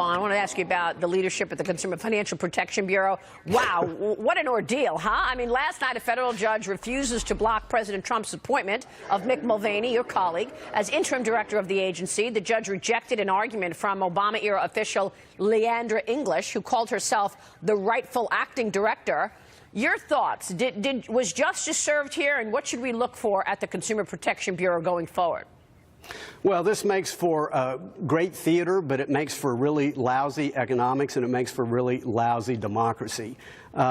I want to ask you about the leadership at the Consumer Financial Protection Bureau. Wow, what an ordeal, huh? I mean, last night a federal judge refuses to block President Trump's appointment of Mick Mulvaney, your colleague, as interim director of the agency. The judge rejected an argument from Obama-era official Leandra English, who called herself the rightful acting director. Your thoughts? Was justice served here, and what should we look for at the Consumer Protection Bureau going forward? Well, this makes for great theater, but it makes for really lousy economics, and it makes for really lousy democracy.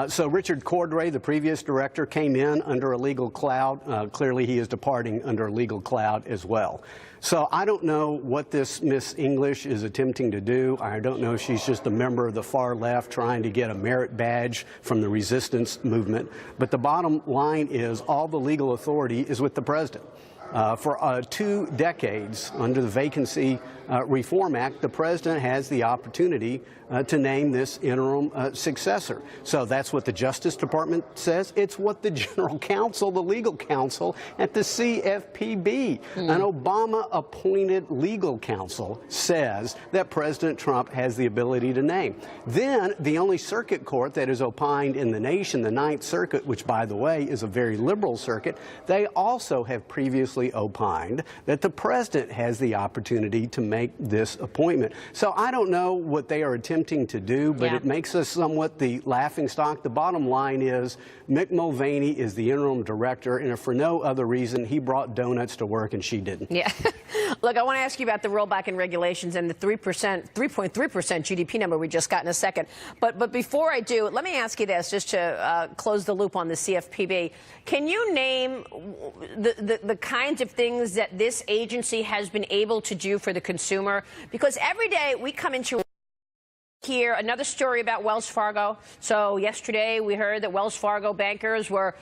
So Richard Cordray, the previous director, came in under a legal cloud. Clearly, he is departing under a legal cloud as well. So I don't know what this Miss English is attempting to do. I don't know if she's just a member of the far left trying to get a merit badge from the resistance movement. But the bottom line is all the legal authority is with the president. For 2 decades, under the Vacancy Reform Act, the president has the opportunity to name this interim successor. So that's what the Justice Department says. It's what the general counsel, the legal counsel at the CFPB, an Obama-appointed legal counsel, says that President Trump has the ability to name. Then the only circuit court that is opined in the nation, the Ninth Circuit, which, by the way, is a very liberal circuit, they also have previously opined that the president has the opportunity to make this appointment. So I don't know what they are attempting to do, but it makes us somewhat the laughingstock. The bottom line is Mick Mulvaney is the interim director, and if for no other reason, he brought donuts to work and she didn't. Yeah. Look, I want to ask you about the rollback in regulations and the 3.3% GDP number we just got in a second. But before I do, let me ask you this, just to close the loop on the CFPB. Can you name the kinds of things that this agency has been able to do for the consumer? Because every day we come into here, another story about Wells Fargo. So yesterday we heard that Wells Fargo bankers were,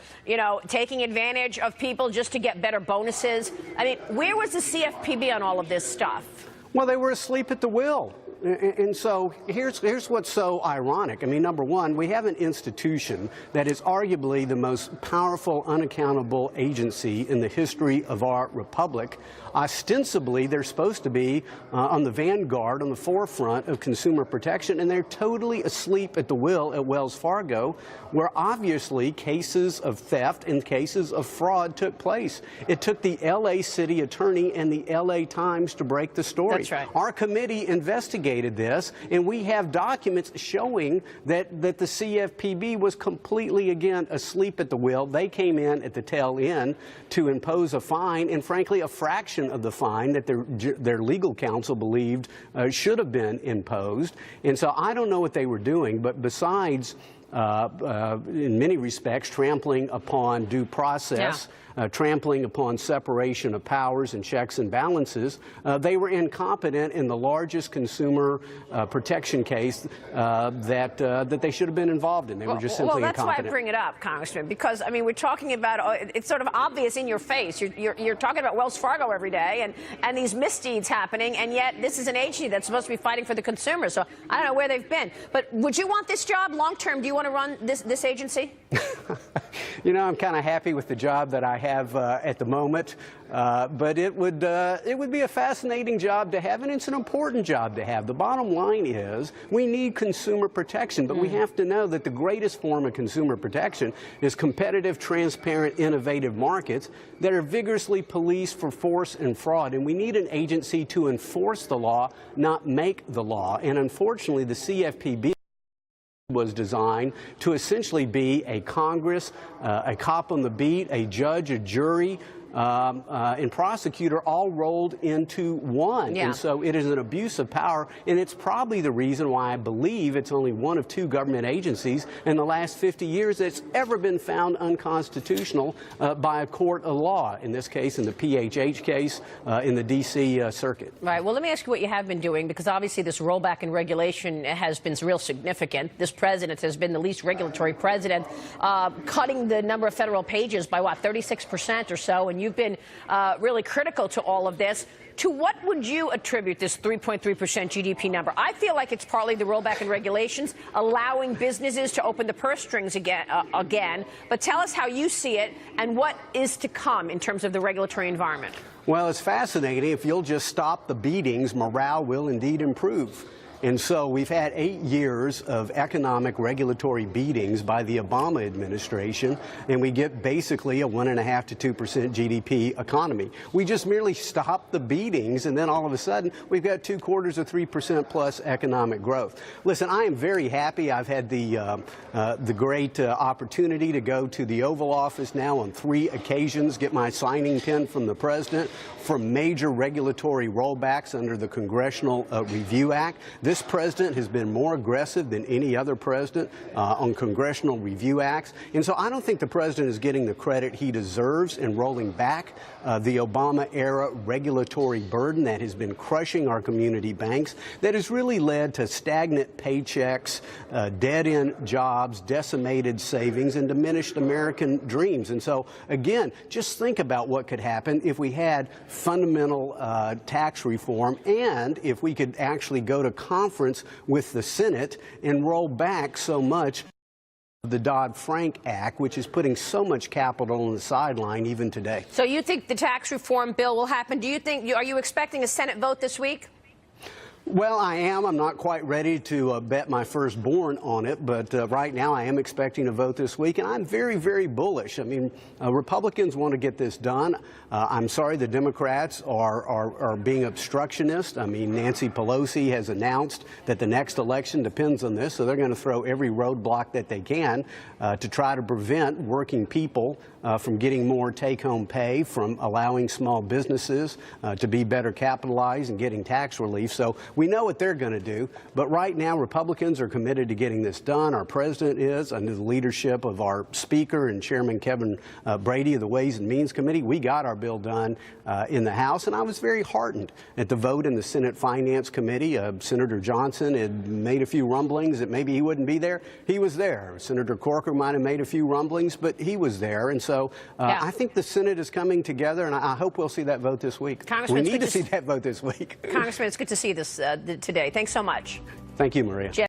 taking advantage of people just to get better bonuses. I mean, where was the CFPB on all of this stuff? Well, they were asleep at the wheel. And so here's what's so ironic. I mean, number one, we have an institution that is arguably the most powerful, unaccountable agency in the history of our republic. Ostensibly, they're supposed to be on the vanguard, on the forefront of consumer protection, and they're totally asleep at the wheel at Wells Fargo, where obviously cases of theft and cases of fraud took place. It took the L.A. city attorney and the L.A. Times to break the story. That's right. Our committee investigated this, and we have documents showing that the CFPB was completely, again, asleep at the wheel. They came in at the tail end to impose a fine, and frankly, a fraction of the fine that their legal counsel believed should have been imposed. And so I don't know what they were doing, but besides, in many respects, trampling upon due process, trampling upon separation of powers and checks and balances, they were incompetent in the largest consumer protection case that they should have been involved in. They were just simply incompetent. Well, that's why I bring it up, Congressman, because, I mean, we're talking about, it's sort of obvious in your face. You're talking about Wells Fargo every day and these misdeeds happening, and yet this is an agency that's supposed to be fighting for the consumer. So I don't know where they've been. But would you want this job long term? Do you want to run this agency? I'm kind of happy with the job that I have at the moment, but it would be a fascinating job to have, and it's an important job to have. The bottom line is we need consumer protection, but we have to know that the greatest form of consumer protection is competitive, transparent, innovative markets that are vigorously policed for force and fraud, and we need an agency to enforce the law, not make the law. And unfortunately, the CFPB was designed to essentially be a Congress, a cop on the beat, a judge, a jury, and prosecutor all rolled into one. And so it is an abuse of power, and it's probably the reason why I believe it's only one of 2 government agencies in the last 50 years that's ever been found unconstitutional by a court of law, in this case, in the PHH case, in the D.C. Circuit. Right. Well, let me ask you what you have been doing, because obviously this rollback in regulation has been real significant. This president has been the least regulatory president, cutting the number of federal pages by, 36% or so, and you've been really critical to all of this. To what would you attribute this 3.3% GDP number? I feel like it's partly the rollback in regulations, allowing businesses to open the purse strings again. But tell us how you see it and what is to come in terms of the regulatory environment. Well, it's fascinating. If you'll just stop the beatings, morale will indeed improve. And so we've had 8 years of economic regulatory beatings by the Obama administration, and we get basically a 1.5% to 2% GDP economy. We just merely stop the beatings, and then all of a sudden we've got 2/4 of 3% plus economic growth. Listen, I am very happy. I've had the great opportunity to go to the Oval Office now on 3 occasions, get my signing pin from the president for major regulatory rollbacks under the Congressional Review Act. This president has been more aggressive than any other president on congressional review acts. And so I don't think the president is getting the credit he deserves in rolling back the Obama-era regulatory burden that has been crushing our community banks, that has really led to stagnant paychecks, dead-end jobs, decimated savings, and diminished American dreams. And so, again, just think about what could happen if we had fundamental tax reform, and if we could actually go to conference with the Senate and roll back so much of the Dodd-Frank Act, which is putting so much capital on the sideline even today. So you think the tax reform bill will happen? Are you expecting a Senate vote this week? Well, I am. I'm not quite ready to bet my firstborn on it, but right now I am expecting a vote this week, and I'm very, very bullish. I mean, Republicans want to get this done. I'm sorry the Democrats are being obstructionist. I mean, Nancy Pelosi has announced that the next election depends on this, so they're going to throw every roadblock that they can to try to prevent working people from getting more take-home pay, from allowing small businesses to be better capitalized and getting tax relief. So we know what they're going to do, but right now Republicans are committed to getting this done. Our president is, under the leadership of our Speaker and Chairman Kevin Brady of the Ways and Means Committee. We got our bill done in the House, and I was very heartened at the vote in the Senate Finance Committee. Senator Johnson had made a few rumblings that maybe he wouldn't be there. He was there. Senator Corker might have made a few rumblings, but he was there. And so I think the Senate is coming together, and I hope we'll see that vote this week. We need to see that vote this week. Congressman, it's good to see this today. Thanks so much. Thank you, Maria.